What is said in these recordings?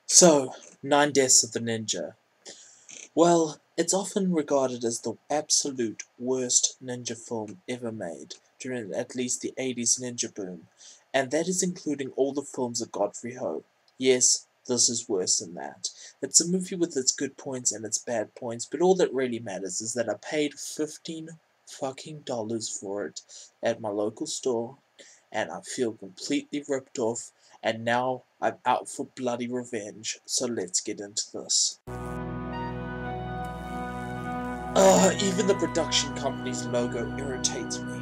So, Nine Deaths of the Ninja. Well, it's often regarded as the absolute worst ninja film ever made, during at least the 80s ninja boom, and that is including all the films of Godfrey Ho. Yes, this is worse than that. It's a movie with its good points and its bad points, but all that really matters is that I paid $15 for it at my local store, and I feel completely ripped off, and now I'm out for bloody revenge, so let's get into this. Even the production company's logo irritates me.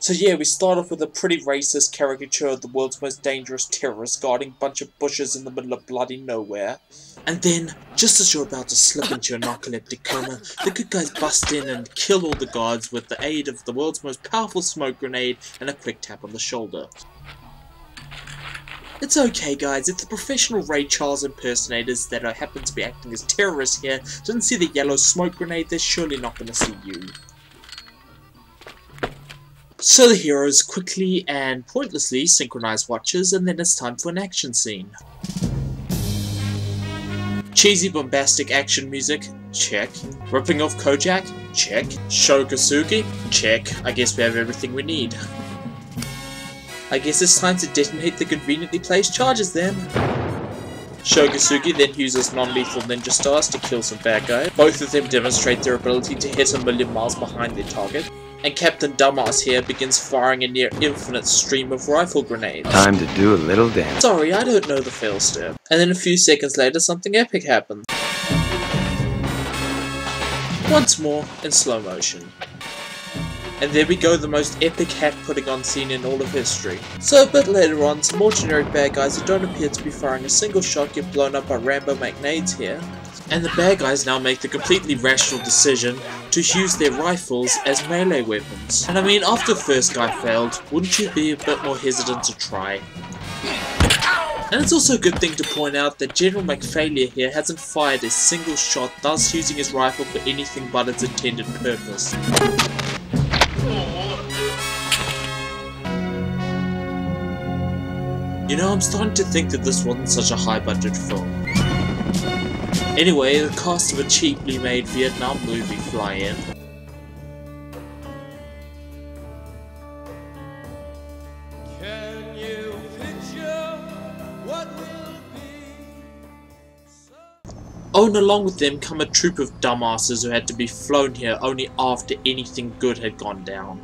So yeah, we start off with a pretty racist caricature of the world's most dangerous terrorist guarding a bunch of bushes in the middle of bloody nowhere. And then, just as you're about to slip into a narcoleptic coma, the good guys bust in and kill all the guards with the aid of the world's most powerful smoke grenade and a quick tap on the shoulder. It's okay guys, if the professional Ray Charles impersonators that happen to be acting as terrorists here didn't see the yellow smoke grenade, they're surely not going to see you. So the heroes quickly and pointlessly synchronize watches, and then it's time for an action scene. Cheesy bombastic action music? Check. Ripping off Kojak? Check. Shogasugi? Check. I guess we have everything we need. I guess it's time to detonate the conveniently placed charges then. Shogasugi then uses non-lethal ninja stars to kill some bad guys. Both of them demonstrate their ability to hit a million miles behind their target. And Captain Dumbass here begins firing a near infinite stream of rifle grenades. Time to do a little dance. Sorry, I don't know the fail step. And then a few seconds later something epic happens. Once more in slow motion. And there we go, the most epic hat putting on scene in all of history. So a bit later on, some more generic bad guys who don't appear to be firing a single shot get blown up by Rambo McNades here. And the bad guys now make the completely rational decision to use their rifles as melee weapons. And I mean, after the first guy failed, wouldn't you be a bit more hesitant to try? And it's also a good thing to point out that General McFailure here hasn't fired a single shot, thus using his rifle for anything but its intended purpose. You know, I'm starting to think that this wasn't such a high budget film. Anyway, the cast of a cheaply made Vietnam movie fly in. Can you picture what will be? Oh, and along with them come a troop of dumbasses who had to be flown here only after anything good had gone down.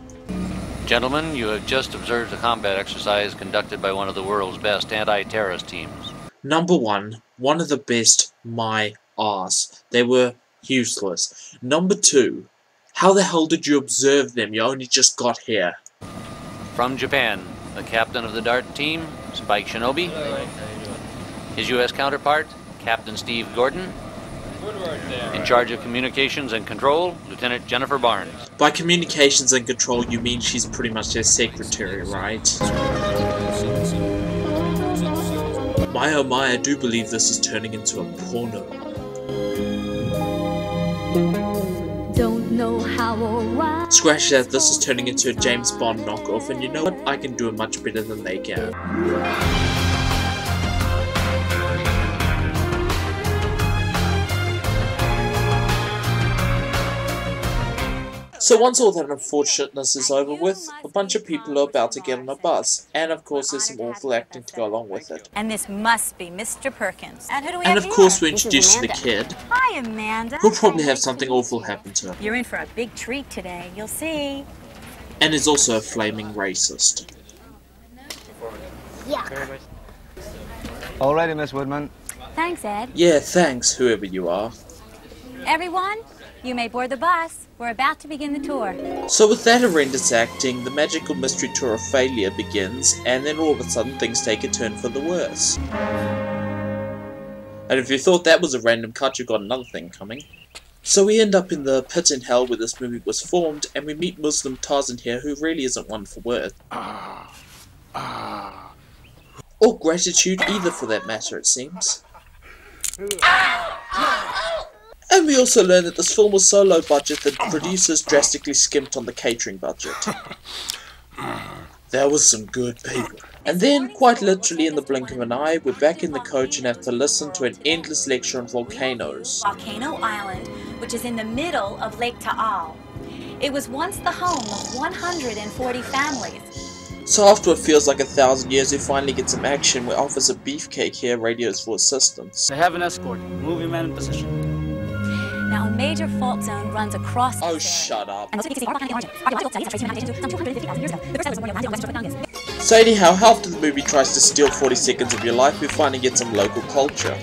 Gentlemen, you have just observed a combat exercise conducted by one of the world's best anti-terrorist teams. Number one of the best, my ass. They were useless. Number two, how the hell did you observe them? You only just got here. From Japan, the captain of the Dart team, Spike Shinobi. His U.S. counterpart, Captain Steve Gordon. In charge of communications and control, Lieutenant Jennifer Barnes. By communications and control, you mean she's pretty much their secretary, right? My oh my, I do believe this is turning into a porno. Don't know how or why. Scratch that, this is turning into a James Bond knockoff, and you know what? I can do it much better than they can. So once all that unfortunateness is over with, a bunch of people are about to get on a bus, and of course there's some awful acting to go along with it. And this must be Mr. Perkins. And who do we And have of course here? we're introduced to the kid, Hi, Amanda. who'll probably have something awful happen to her, You're in for a big treat today. You'll see. and is also a flaming racist. Alrighty, Miss Woodman. Thanks, Ed. Yeah, thanks, whoever you are. Everyone, you may board the bus. We're about to begin the tour. So with that horrendous acting, the magical mystery tour of failure begins, and then all of a sudden things take a turn for the worse. And if you thought that was a random cut, you've got another thing coming. So we end up in the pit in hell where this movie was formed, and we meet Muslim Tarzan here, who really isn't one for words. Or gratitude either, for that matter, it seems. And we also learn that this film was so low budget that producers drastically skimped on the catering budget. That was some good paper. And then, quite literally in the blink of an eye, we're back in the coach and have to listen to an endless lecture on volcanoes. Volcano Island, which is in the middle of Lake Taal. It was once the home of 140 families. So after what feels like 1,000 years, we finally get some action where Officer Beefcake here radios for assistance. I have an escort. Moving man in position. Now, a major fault zone runs across Oh, this area. shut up. And most of you can see are volcanic in origin. Archaeological studies have traced human habitation to some 250,000 years ago. The first settlers were more near Mantua, western Fungus. So anyhow, after the movie tries to steal 40 seconds of your life, we finally get some local culture.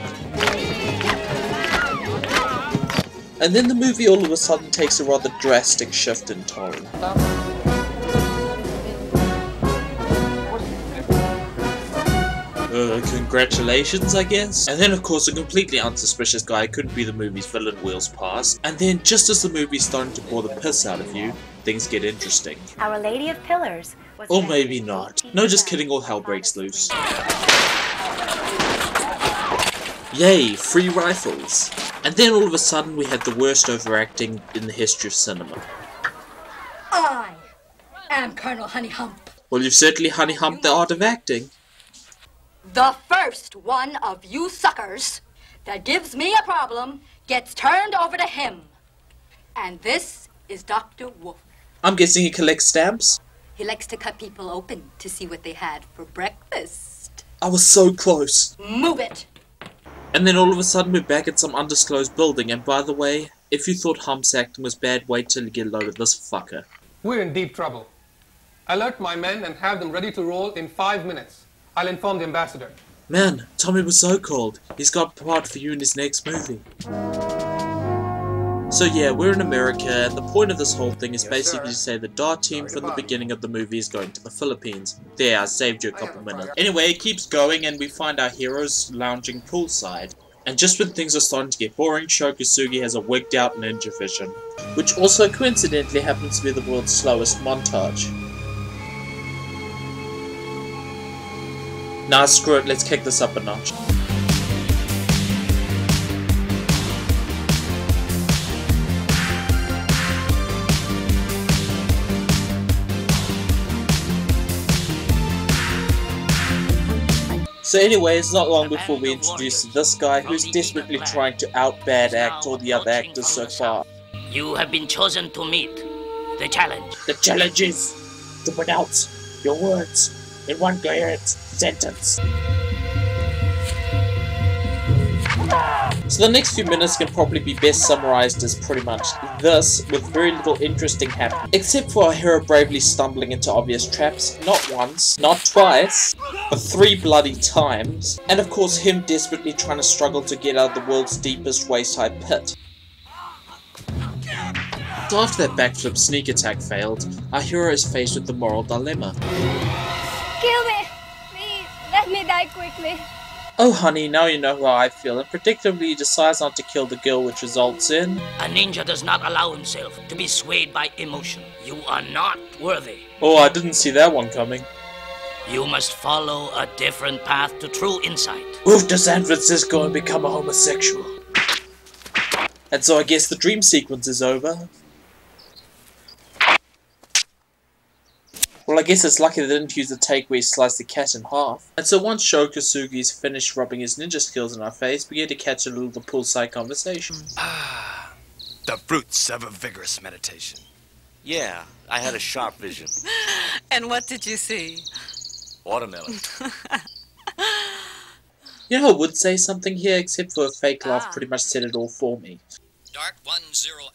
And then the movie all of a sudden takes a rather drastic shift in tone. Congratulations, I guess. And then of course a completely unsuspicious guy couldn't be the movie's villain wheels past. And then just as the movie's starting to bore the piss out of you, things get interesting. Our Lady of Pillars was Or maybe not. No, just kidding, all hell breaks loose. Yay, free rifles. And then all of a sudden we had the worst overacting in the history of cinema. I am Colonel Honey Hump. Well, you've certainly honey humped the art of acting. The first one of you suckers that gives me a problem gets turned over to him. And this is Dr. Wolf. I'm guessing he collects stamps? He likes to cut people open to see what they had for breakfast. I was so close. Move it! And then all of a sudden we're back at some undisclosed building, and by the way, if you thought Hump's acting was bad, wait till you get a load of this fucker. We're in deep trouble. Alert my men and have them ready to roll in 5 minutes. I'll inform the ambassador. Man, Tommy was so cold. He's got a part for you in his next movie. So yeah, we're in America, and the point of this whole thing is basically to say the DART team from the beginning of the movie is going to the Philippines. There, I saved you a couple minutes. Anyway, it keeps going, and we find our heroes lounging poolside. And just when things are starting to get boring, Sho Kosugi has a wigged out ninja vision, which also coincidentally happens to be the world's slowest montage. Nah, screw it, let's kick this up a notch. So anyway, it's not long before we introduce this guy who's desperately trying to out-bad act all the other actors so far. You have been chosen to meet the challenge. The challenge is to pronounce your words in one coherent sentence. So the next few minutes can probably be best summarized as pretty much this, with very little interesting happening, except for our hero bravely stumbling into obvious traps, not once, not twice, but 3 bloody times, and of course him desperately trying to struggle to get out of the world's deepest waist-high pit. So after that backflip sneak attack failed, our hero is faced with the moral dilemma. Kill me! Please, let me die quickly. Oh honey, now you know how I feel, and predictably he decides not to kill the girl, which results in... A ninja does not allow himself to be swayed by emotion. You are not worthy. Oh, I didn't see that one coming. You must follow a different path to true insight. Move to San Francisco and become a homosexual. And so I guess the dream sequence is over. Well, I guess it's lucky they didn't use the take where he sliced the cat in half. And so once Sho Kosugi's finished rubbing his ninja skills in our face, we get to catch a little poolside conversation. Ah, the fruits of a vigorous meditation. Yeah, I had a sharp vision. And what did you see? Watermelon. You know, I would say something here, except for a fake laugh pretty much said it all for me. Dark 10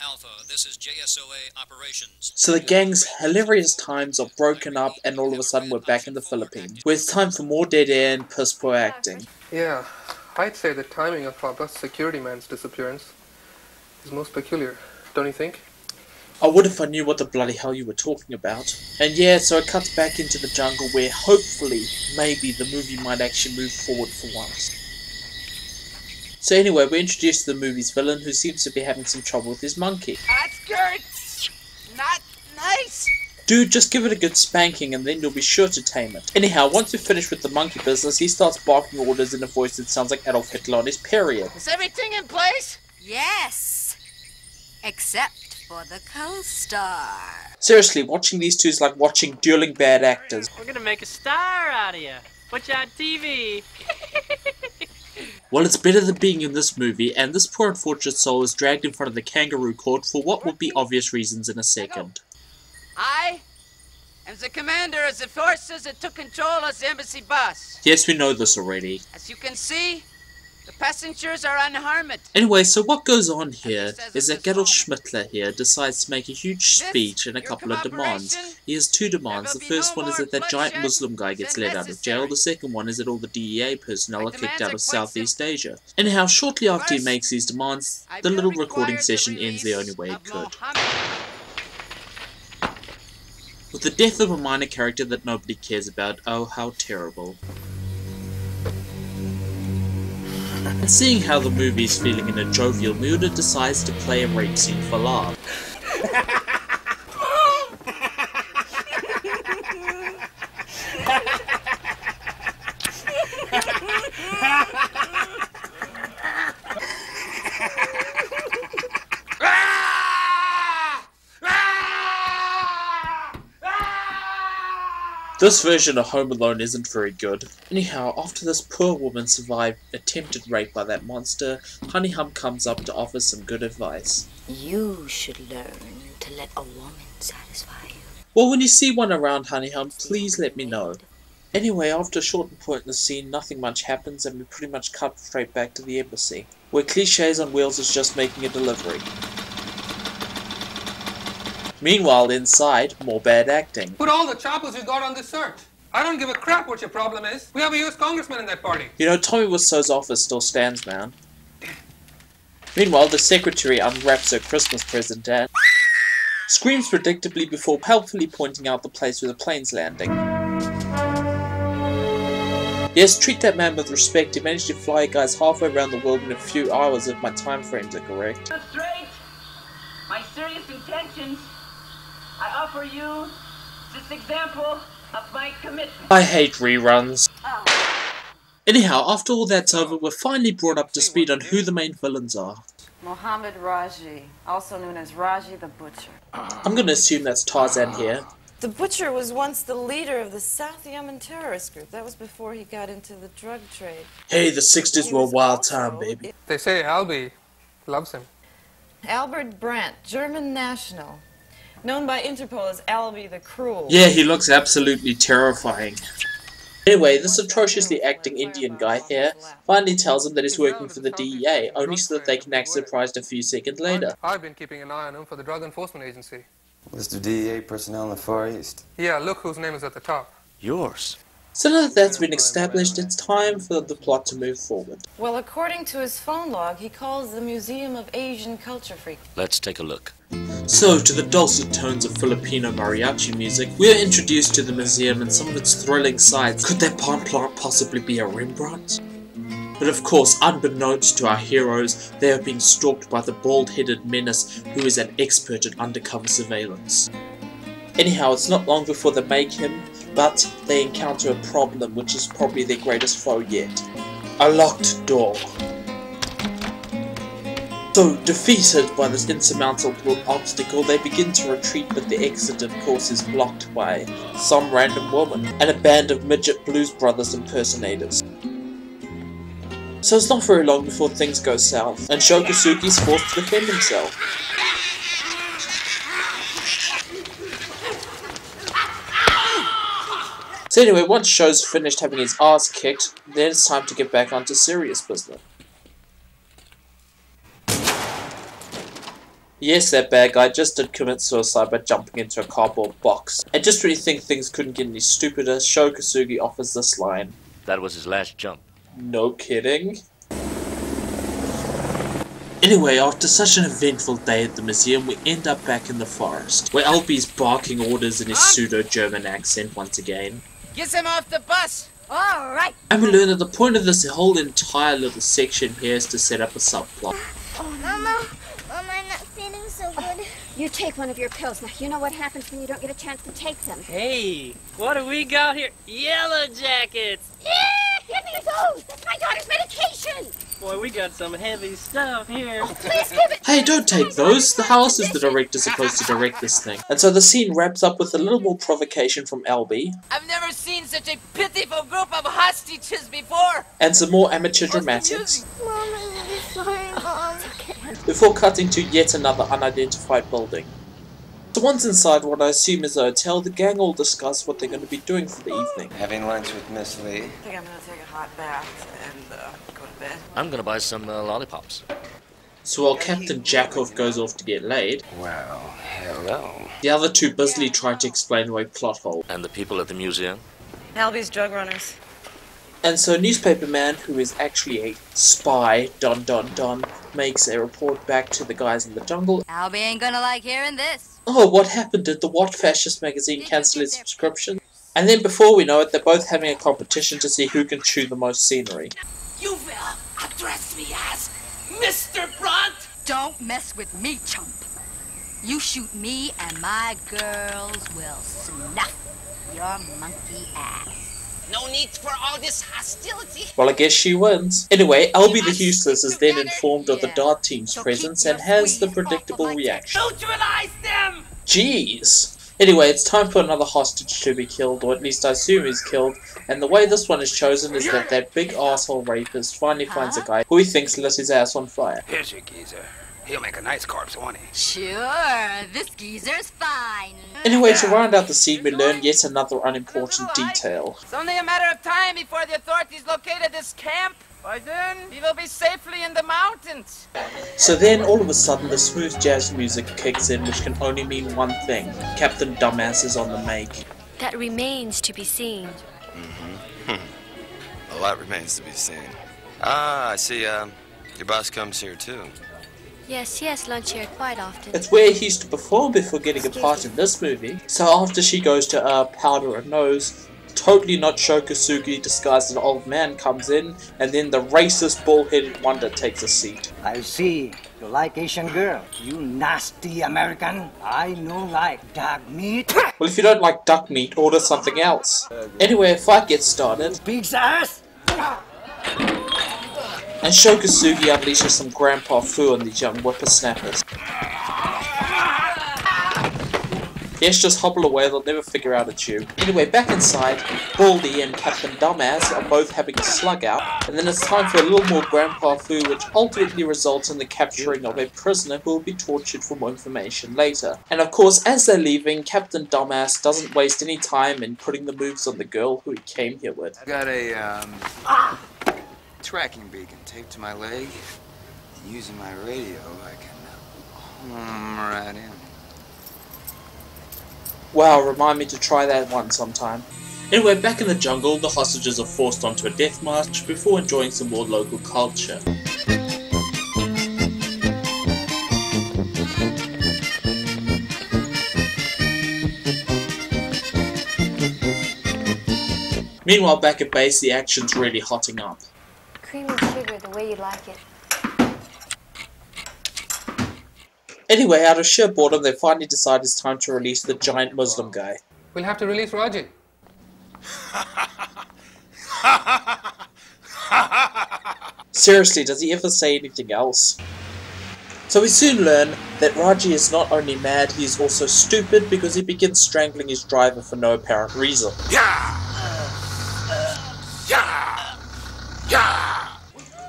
Alpha, this is JSOA operations. So the gang's hilarious times are broken up, and all of a sudden we're back in the Philippines, where it's time for more dead air and piss poor acting. Yeah, I'd say the timing of our bus security man's disappearance is most peculiar, don't you think? I would if I knew what the bloody hell you were talking about. And yeah, so it cuts back into the jungle where hopefully, maybe, the movie might actually move forward for once. So anyway, we're introduced to the movie's villain, who seems to be having some trouble with his monkey. That's good! Not nice! Dude, just give it a good spanking and then you'll be sure to tame it. Anyhow, once we're finished with the monkey business, he starts barking orders in a voice that sounds like Adolf Hitler on his period. Is everything in place? Yes! Except for the co-star. Seriously, watching these two is like watching dueling bad actors. We're gonna make a star out of you. Put you on TV. Well, it's better than being in this movie, and this poor unfortunate soul is dragged in front of the kangaroo court for what would be obvious reasons in a second. I am the commander of the forces that took control of the embassy bus. Yes, we know this already. As you can see, the passengers are unharmed. Anyway, so what goes on here is that Gerald Schmittler here decides to make a huge speech and a couple of demands. He has two demands. The first one is that that giant Muslim guy gets let out of jail. The second one is that all the DEA personnel are kicked out of Southeast Asia. Anyhow, shortly after he makes these demands, the little recording session ends the only way it could. With the death of a minor character that nobody cares about. Oh, how terrible. And seeing how the movie is feeling in a jovial mood, it decides to play a rape scene for laughs. This version of Home Alone isn't very good. Anyhow, after this poor woman survived attempted rape by that monster, Honey Hump comes up to offer some good advice. You should learn to let a woman satisfy you. Well, when you see one around, Honey Hump, please let me know. Anyway, after a short point in the scene, nothing much happens and we pretty much cut straight back to the embassy, where Clichés on Wheels is just making a delivery. Meanwhile, inside, more bad acting. Put all the choppers you got on this search. I don't give a crap what your problem is. We have a US congressman in that party. You know, Tommy Wiseau's office still stands, man. Meanwhile, the secretary unwraps her Christmas present and screams predictably before helpfully pointing out the place where the plane's landing. Yes, treat that man with respect. He managed to fly guys halfway around the world in a few hours if my time frames are correct. Illustrate my serious intentions. I offer you this example of my commitment. I hate reruns. Anyhow, after all that's over, we're finally brought up to speed on who the main villains are. Mohammed Raji, also known as Raji the Butcher. I'm gonna assume that's Tarzan here. The Butcher was once the leader of the South Yemen terrorist group. That was before he got into the drug trade. Hey, the 60s were a wild time, baby. They say Albie loves him. Albert Brandt, German national. Known by Interpol as Albie the Cruel. Yeah, he looks absolutely terrifying. Anyway, this atrociously acting Indian guy here finally tells him that he's working for the DEA, only so that they can act surprised a few seconds later. I've been keeping an eye on him for the Drug Enforcement Agency. Mr. DEA personnel in the Far East. Yeah, look whose name is at the top. Yours. So now that that's been established, it's time for the plot to move forward. Well, according to his phone log, he calls the Museum of Asian Culture Freak. Let's take a look. So, to the dulcet tones of Filipino mariachi music, we are introduced to the museum and some of its thrilling sides. Could that plant possibly be a Rembrandt? But of course, unbeknownst to our heroes, they are being stalked by the bald-headed menace who is an expert at undercover surveillance. Anyhow, it's not long before they make him, but they encounter a problem which is probably their greatest foe yet. A locked door. So, defeated by this insurmountable obstacle, they begin to retreat, but the exit, of course, is blocked by some random woman and a band of midget Blues Brothers impersonators. So it's not very long before things go south, and Sho Kosugi's forced to defend himself. So anyway, once Sho's finished having his ass kicked, then it's time to get back onto serious business. Yes, that bad guy just did commit suicide by jumping into a cardboard box. And just when you think things couldn't get any stupider, Sho Kosugi offers this line. That was his last jump. No kidding. Anyway, after such an eventful day at the museum, we end up back in the forest, where Albie's barking orders in his pseudo-German accent once again. Get them off the bus! All right! And we learn that the point of this whole entire little section here is to set up a subplot. Oh, Mama, I'm not feeling so good. You take one of your pills. Now, you know what happens when you don't get a chance to take them. Hey, what do we got here? Yellow jackets! Yeah, give me those! That's my daughter's medication! Boy, we got some heavy stuff here. Hey, don't take those. The house is the director supposed to direct this thing. And so the scene wraps up with a little more provocation from LB. I've never seen such a pitiful group of hostages before. And some more amateur dramatics. Mom, I'm sorry, Mom. Before cutting to yet another unidentified building. So once inside what I assume is a hotel, the gang all discuss what they're going to be doing for the evening. Having lunch with Miss Lee. I think I'm gonna take a hot bath and go to bed. I'm gonna buy some lollipops. So while Captain Jackoff goes off to get laid, Well, hello. the other two busily try to explain away plot hole. And the people at the museum? Albie's drug runners. And so newspaper man, who is actually a spy, makes a report back to the guys in the jungle. Albie ain't gonna like hearing this. Oh, what happened? Did the What Fascist magazine cancel its subscription? And then before we know it, they're both having a competition to see who can chew the most scenery. You will address me as Mr. Brunt? Don't mess with me, chump. You shoot me and my girls will snuff your monkey ass. No need for all this hostility. Well, I guess she wins. Anyway, Albie the Useless is then informed of the Dart team's presence and has the predictable reaction. Neutralize them! Jeez! Anyway, it's time for another hostage to be killed, or at least I assume he's killed, and the way this one is chosen is that big asshole rapist finally finds a guy who he thinks lit his ass on fire. Here's your geezer. He'll make a nice corpse, won't he? Sure, this geezer's fine. Anyway, to round out the scene, we learn yet another unimportant detail. It's only a matter of time before the authorities located this camp. By then, we will be safely in the mountains. So then, all of a sudden, the smooth jazz music kicks in, which can only mean one thing. Captain Dumbass is on the make. That remains to be seen. A lot remains to be seen. Ah, I see, your boss comes here too. Yes, lunch here quite often. It's where he used to perform before getting a part in this movie. So after she goes to powder her nose, totally not Shokasugi disguised as an old man comes in, and then the racist bull-headed wonder takes a seat. I see. You like Asian girl. You nasty American. I no like dog meat. Well, if you don't like duck meat, order something else. Anyway, a fight gets started. Pig's ass. And Shokasugi unleashes some grandpa foo on these young whippersnappers. Yes, just hobble away, they'll never figure out it's you. Anyway, back inside, Baldy and Captain Dumbass are both having a slug out, and then it's time for a little more grandpa foo, which ultimately results in the capturing of a prisoner who will be tortured for more information later. And of course, as they're leaving, Captain Dumbass doesn't waste any time in putting the moves on the girl who he came here with. I got a, tracking beacon taped to my leg. Using my radio, I can home right in. Wow, remind me to try that one sometime. Anyway, back in the jungle, the hostages are forced onto a death march before enjoying some more local culture. Meanwhile, back at base, the action's really hotting up. Cream and sugar the way you like it. Anyway, out of sheer boredom, they finally decide it's time to release the giant Muslim guy. We'll have to release Raji. Seriously, does he ever say anything else? So we soon learn that Raji is not only mad, he is also stupid because he begins strangling his driver for no apparent reason.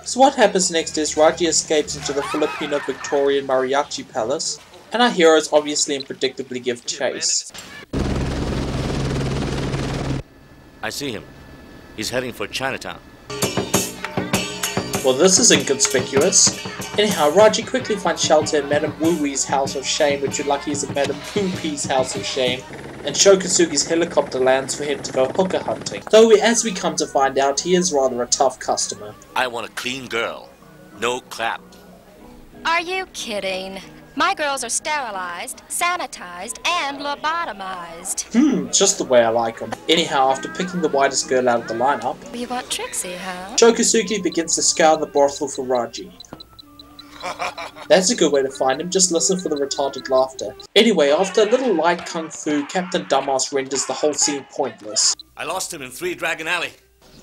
So what happens next is Raji escapes into the Filipino Victorian Mariachi Palace, and our heroes obviously and predictably give chase. I see him. He's heading for Chinatown. Well, this is inconspicuous. Anyhow, Raji quickly finds shelter in Madame Woo-Wee's house of shame, which you're lucky is at Madame Poo-Pee's house of shame, and Shokasugi's helicopter lands for him to go hooker hunting. Though, as we come to find out, he is rather a tough customer. I want a clean girl. No clap. Are you kidding? My girls are sterilized, sanitized, and lobotomized. Just the way I like them. Anyhow, after picking the whitest girl out of the lineup, You want Trixie, huh? Shokasugi begins to scour the brothel for Raji. That's a good way to find him, just listen for the retarded laughter. Anyway, after a little light kung fu, Captain Dumbass renders the whole scene pointless. I lost him in 3 Dragon Alley.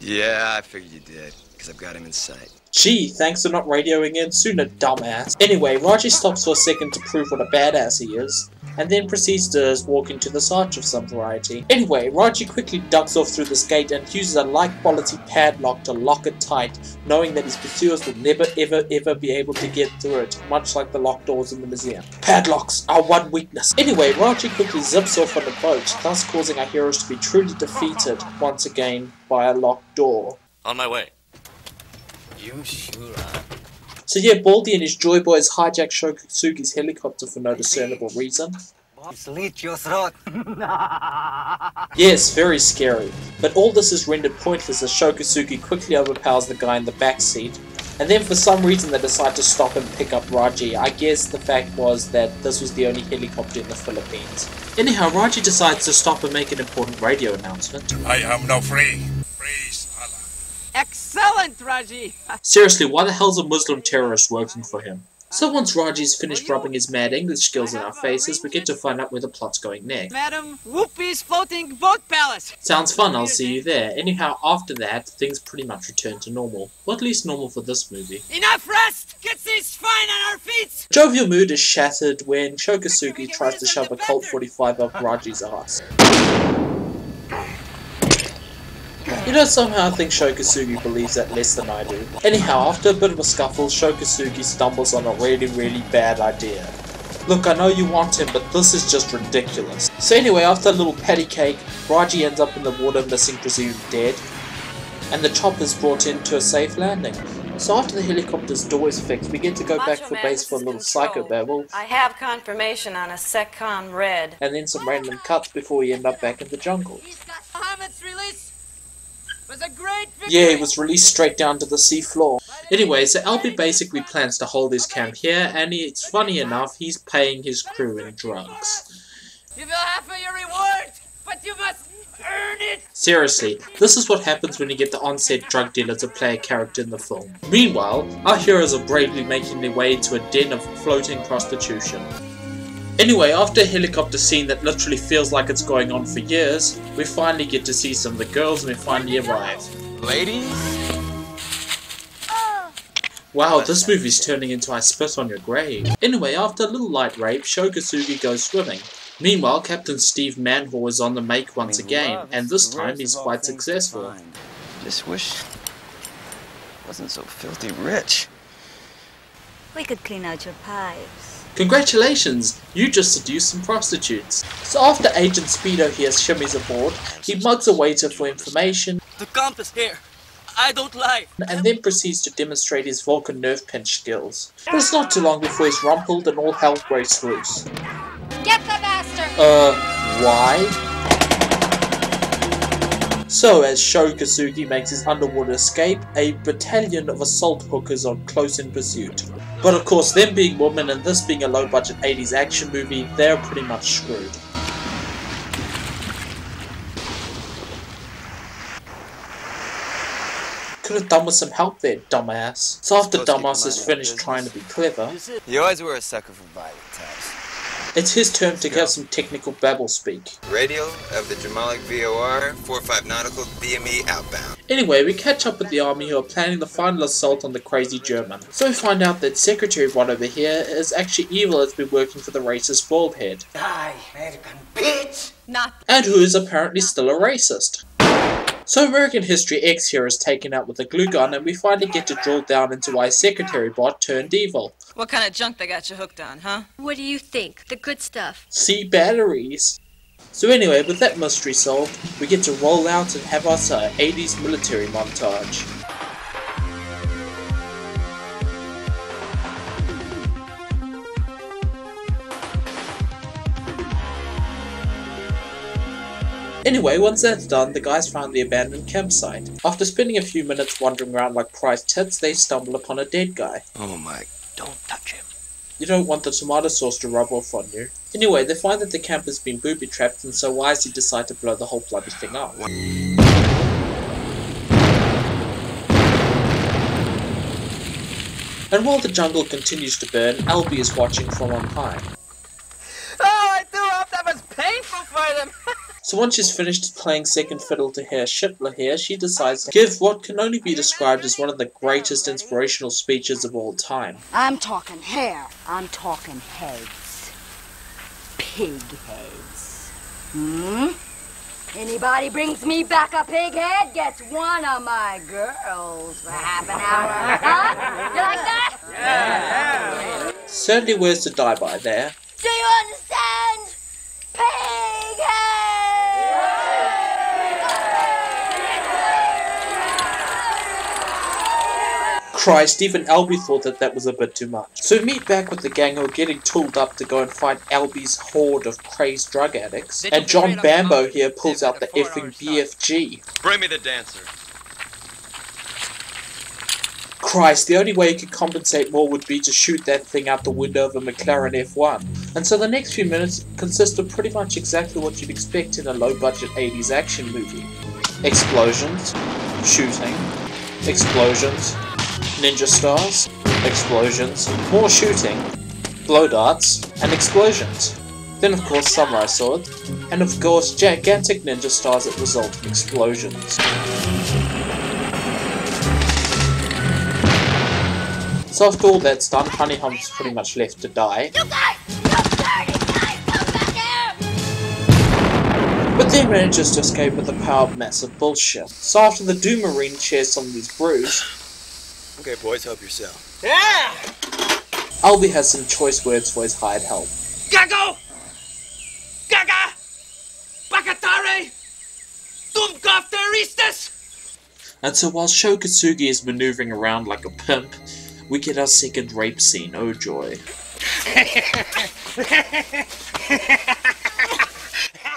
Yeah, I figured you did. because I've got him in sight. Gee, thanks for not radioing in sooner, dumbass. Anyway, Raji stops for a second to prove what a badass he is, and then proceeds to walk into this arch of some variety. Anyway, Raji quickly ducks off through this gate and uses a like-quality padlock to lock it tight, knowing that his pursuers will never ever be able to get through it, much like the locked doors in the museum. Padlocks, our one weakness. Anyway, Raji quickly zips off on a boat, thus causing our heroes to be truly defeated, once again, by a locked door. On my way. You sure are. So yeah, Baldy and his Joy Boys hijack Shokasugi's helicopter for no discernible reason. Slit your throat. Yes, very scary. But all this is rendered pointless as Shokasugi quickly overpowers the guy in the back seat. And then for some reason they decide to stop and pick up Raji. I guess the fact was that this was the only helicopter in the Philippines. Anyhow, Raji decides to stop and make an important radio announcement. I am now free. Praise Allah. Excellent, Raji! Seriously, why the hell's a Muslim terrorist working for him? So once Raji's finished rubbing his mad English skills in our faces, we get to find out where the plot's going next. Madam Whoopi's floating boat palace! Sounds fun, I'll see you there. Anyhow, after that, things pretty much return to normal. Or at least normal for this movie. Enough rest! Get these fine on our feet! Jovial mood is shattered when Shokasugi tries to shove a Colt 45 up Raji's ass. You know, somehow I think Shokasugi believes that less than I do. Anyhow, after a bit of a scuffle, Shokasugi stumbles on a really bad idea. Look, I know you want him, but this is just ridiculous. So anyway, after a little patty cake, Raji ends up in the water, missing, presumed dead, and the chopper is brought into a safe landing. So after the helicopter's door is fixed, we get to go back for base for a little psychobabble. I have confirmation on a SecCom red. And then some random cuts before we end up back in the jungle. Muhammad's release was a great victory. Yeah, he was released straight down to the sea floor. Anyway, so Albie basically plans to hold his camp here, and it's funny enough, he's paying his crew in drugs. You will have for your reward, but you must earn it! Seriously, this is what happens when you get the on-set drug dealer to play a character in the film. Meanwhile, our heroes are bravely making their way to a den of floating prostitution. Anyway, after a helicopter scene that literally feels like it's going on for years, we finally get to see some of the girls and we finally arrive. Ladies? Wow, this movie's turning into I Spit on Your Grave. Anyway, after a little light rape, Shokasugi goes swimming. Meanwhile, Captain Steve Manhor is on the make once again, and this time he's quite successful. Just wish I wasn't so filthy rich. We could clean out your pipes. Congratulations! You just seduced some prostitutes. So after Agent Speedo here shimmies aboard, he mugs a waiter for information. The compass here. I don't lie. And then proceeds to demonstrate his Vulcan nerve pinch skills. But it's not too long before he's rumpled and all hell breaks loose. Get the bastard! Why? So, as Shokasugi makes his underwater escape, a battalion of assault hookers are close in pursuit. But of course, them being women and this being a low-budget 80s action movie, they're pretty much screwed. Could have done with some help there, dumbass. So after Dumbass is finished trying to be clever, You always were a sucker for violent types. it's his turn to give some technical babble speak. Radio of the Jamalik VOR, 45 Nautical, BME outbound. Anyway, we catch up with the army who are planning the final assault on the crazy German. So we find out that Secretary Rod over here is actually evil, has been working for the racist baldhead. Die, American bitch! Not. And who is apparently still a racist. So American History X here is taken out with a glue gun, and we finally get to drill down into why Secretary Bot turned evil. What kind of junk they got you hooked on, huh? What do you think? The good stuff. See, batteries. So anyway, with that mystery solved, we get to roll out and have us a 80s military montage. Anyway, once that's done, the guys found the abandoned campsite. After spending a few minutes wandering around like prized tits, they stumble upon a dead guy. Oh my, don't touch him. You don't want the tomato sauce to rub off on you. Anyway, they find that the camp has been booby-trapped, and so wisely decide to blow the whole bloody thing up. And while the jungle continues to burn, Albie is watching from on high. Oh, I do hope that was painful for them! So once she's finished playing second fiddle to Herr Schittler here, she decides to give what can only be described as one of the greatest inspirational speeches of all time. I'm talking hair. I'm talking heads. Pig heads. Anybody brings me back a pig head gets one of my girls for half an hour. Huh? You like that? Yeah. Certainly words to die by there. Do you understand? Pig head! Christ, even Albie thought that was a bit too much. So we meet back with the gang who are getting tooled up to go and fight Albie's horde of crazed drug addicts. And John Bambo here pulls out the effing BFG. Bring me the dancer. Christ, the only way you could compensate more would be to shoot that thing out the window of a McLaren F1. And so the next few minutes consist of pretty much exactly what you'd expect in a low-budget 80s action movie. Explosions, shooting, explosions, ninja stars, explosions, more shooting, blow darts, and explosions. Then of course samurai swords, and of course gigantic ninja stars that result in explosions. So after all that's done, Honey Hump's pretty much left to die. You guys! You dirty guys! Come back here! But then manages to escape with the power of massive bullshit. So after the Doom Marine shares some of these brews, okay, boys, help yourself. Yeah! Albie has some choice words for his hired help. Gago! Gaga! Bakatare! Dumkafteristas! And so while Shokatsugi is maneuvering around like a pimp, we get our second rape scene, oh joy.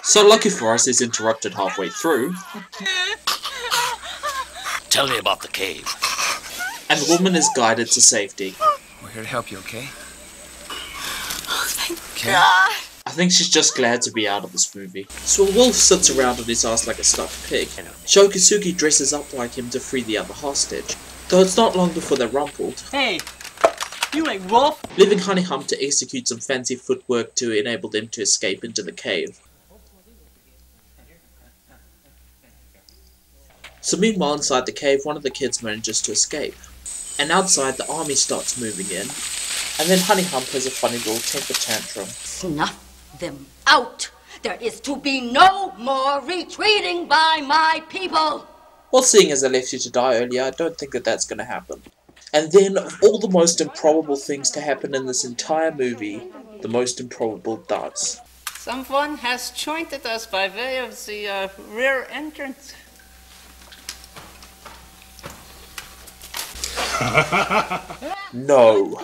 So lucky for us, he's interrupted halfway through. Tell me about the cave. And the woman is guided to safety. We're here to help you, okay? Oh, thank God. I think she's just glad to be out of this movie. So a wolf sits around on his ass like a stuffed pig. Shokatsugi dresses up like him to free the other hostage. Though it's not long before they're rumpled. Hey, you ain't wolf. Leaving Honey Hump to execute some fancy footwork to enable them to escape into the cave. So meanwhile inside the cave, one of the kids manages to escape. And outside, the army starts moving in. And then Honey Hump has a funny little temper tantrum. Snuff them out. There is to be no more retreating by my people. Well, seeing as I left you to die earlier, I don't think that's going to happen. And then, of all the most improbable things to happen in this entire movie, the most improbable does. Someone has jointed us by way of the rear entrance. No.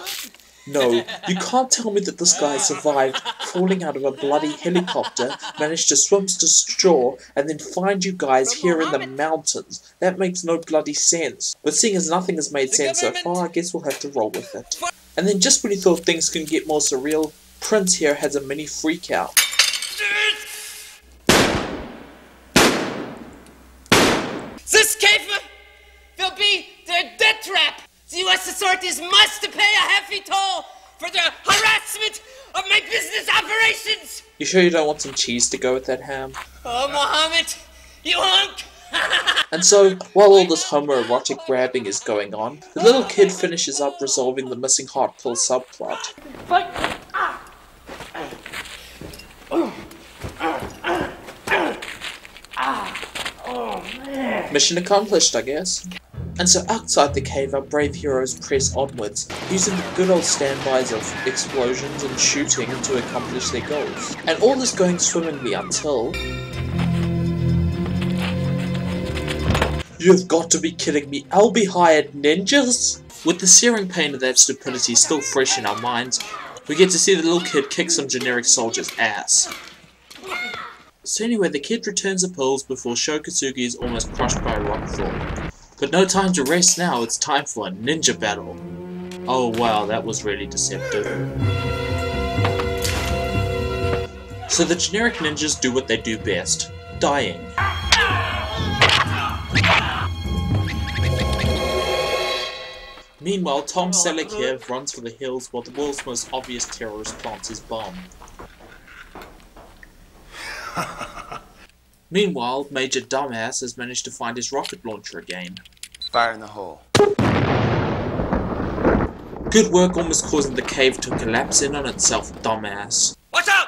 No, you can't tell me that this guy survived falling out of a bloody helicopter, managed to swim to shore, and then find you guys here in the mountains. That makes no bloody sense. But seeing as nothing has made sense so far, I guess we'll have to roll with it. And then just when you thought things can get more surreal, Prince here has a mini freakout. This cave will be the death trap. The U.S. authorities must pay a hefty toll for the harassment of my business operations. You sure you don't want some cheese to go with that ham? Oh, Mohammed, you hunk! And so, while all this homoerotic grabbing is going on, the little kid finishes up resolving the missing heart pill subplot. Mission accomplished, I guess. And so outside the cave, our brave heroes press onwards, using the good old standbys of explosions and shooting to accomplish their goals. And all is going swimmingly until... You've got to be kidding me, Albie hired ninjas? With the searing pain of that stupidity still fresh in our minds, we get to see the little kid kick some generic soldier's ass. So anyway, the kid returns the pills before Shokatsugi is almost crushed by a rock fall. But no time to rest now, it's time for a ninja battle. Oh wow, that was really deceptive. So the generic ninjas do what they do best, dying. Meanwhile, Tom Selleck here runs for the hills while the world's most obvious terrorist plants his bomb. Meanwhile, Major Dumbass has managed to find his rocket launcher again. Fire in the hole. Good work almost causing the cave to collapse in on itself, Dumbass. Watch out!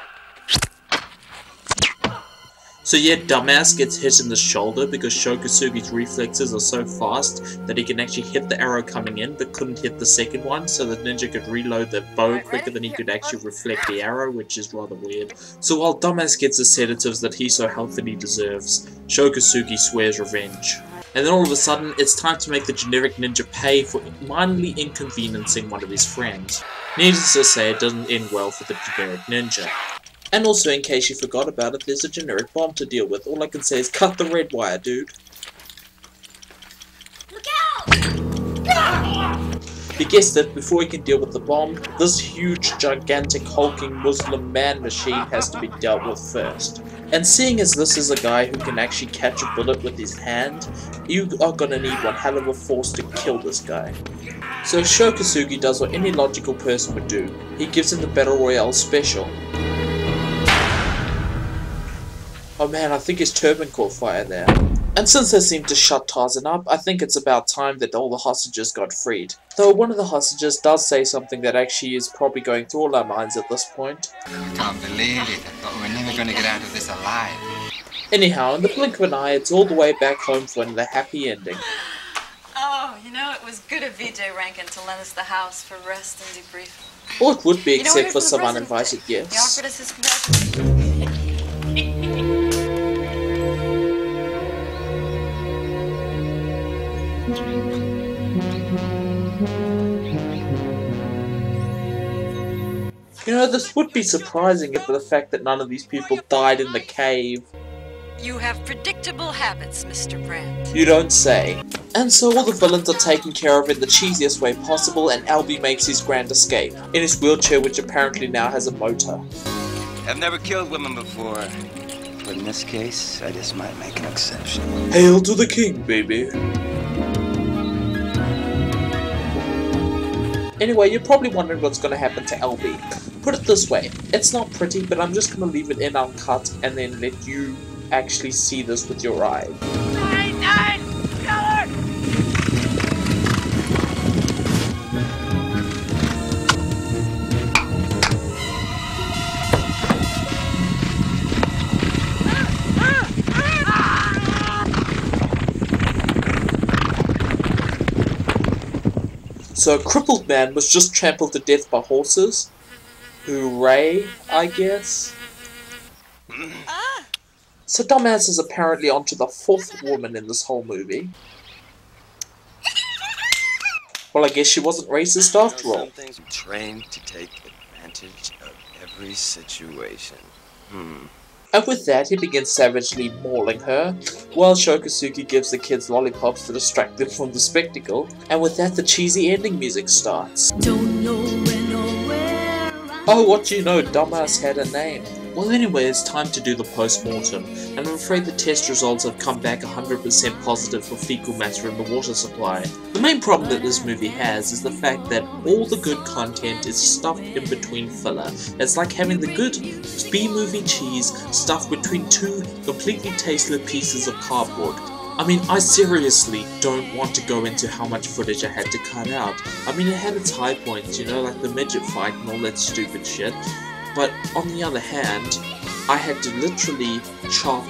So yeah, Dumbass gets hit in the shoulder because Shokasugi's reflexes are so fast that he can actually hit the arrow coming in but couldn't hit the second one, so the ninja could reload the bow quicker than he could actually reflect the arrow, which is rather weird. So while Dumbass gets the sedatives that he so healthily deserves, Shokasugi swears revenge. And then all of a sudden, it's time to make the generic ninja pay for minorly inconveniencing one of his friends. Needless to say, it doesn't end well for the generic ninja. And also, in case you forgot about it, there's a generic bomb to deal with. All I can say is cut the red wire, dude. Look out! You guessed it, before he can deal with the bomb, this huge, gigantic, hulking Muslim man machine has to be dealt with first. And seeing as this is a guy who can actually catch a bullet with his hand, you are gonna need one hell of a force to kill this guy. So Shokasugi does what any logical person would do. He gives him the Battle Royale special. Oh man, I think his turban caught fire there. And since they seem to shut Tarzan up, I think it's about time that all the hostages got freed. Though one of the hostages does say something that actually is probably going through all our minds at this point. I can't believe it. I thought we were never going to get out of this alive. Anyhow, in the blink of an eye, it's all the way back home for the happy ending. Oh, you know, it was good of VJ Rankin to lend us the house for rest and debrief. Or it would be, You know, except we're for from some prison. uninvited He guests. offered us his congratulations. You know, this would be surprising if for the fact that none of these people died in the cave. You have predictable habits, Mr. Brandt. You don't say. And so all the villains are taken care of in the cheesiest way possible, and Albie makes his grand escape, in his wheelchair, which apparently now has a motor. I've never killed women before, but in this case, I just might make an exception. Hail to the king, baby. Anyway, you're probably wondering what's going to happen to Albie. Put it this way, it's not pretty, but I'm just going to leave it in uncut and then let you actually see this with your eyes. So a crippled man was just trampled to death by horses. Hooray, I guess. So Dumbass is apparently onto the fourth woman in this whole movie. Well, I guess she wasn't racist after all. Some things are trained to take advantage of every situation. And with that, he begins savagely mauling her, while Shokasugi gives the kids lollipops to distract them from the spectacle, and with that the cheesy ending music starts. Don't know when or where. Oh, what do you know, Dumbass had a name. Well anyway, it's time to do the post-mortem, and I'm afraid the test results have come back 100% positive for fecal matter in the water supply. The main problem that this movie has is the fact that all the good content is stuffed in between filler. It's like having the good B-movie cheese stuffed between two completely tasteless pieces of cardboard. I mean, I seriously don't want to go into how much footage I had to cut out. I mean, it had its high points, you know, like the midget fight and all that stupid shit. But on the other hand, I had to literally chop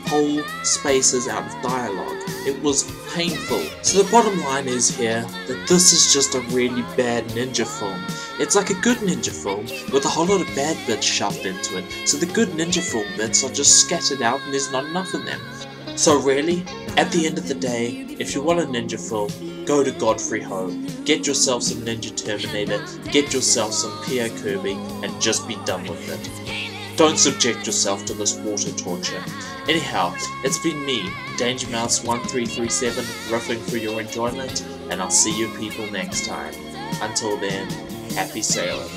whole spaces out of dialogue. It was painful. So the bottom line is here that this is just a really bad ninja film. It's like a good ninja film with a whole lot of bad bits shoved into it. So the good ninja film bits are just scattered out and there's not enough of them. So really, at the end of the day, if you want a ninja film, go to Godfrey Ho. Get yourself some Ninja Terminator, get yourself some P.O. Kirby, and just be done with it. Don't subject yourself to this water torture. Anyhow, it's been me, DangerMouse1337, riffing for your enjoyment, and I'll see you people next time. Until then, happy sailing.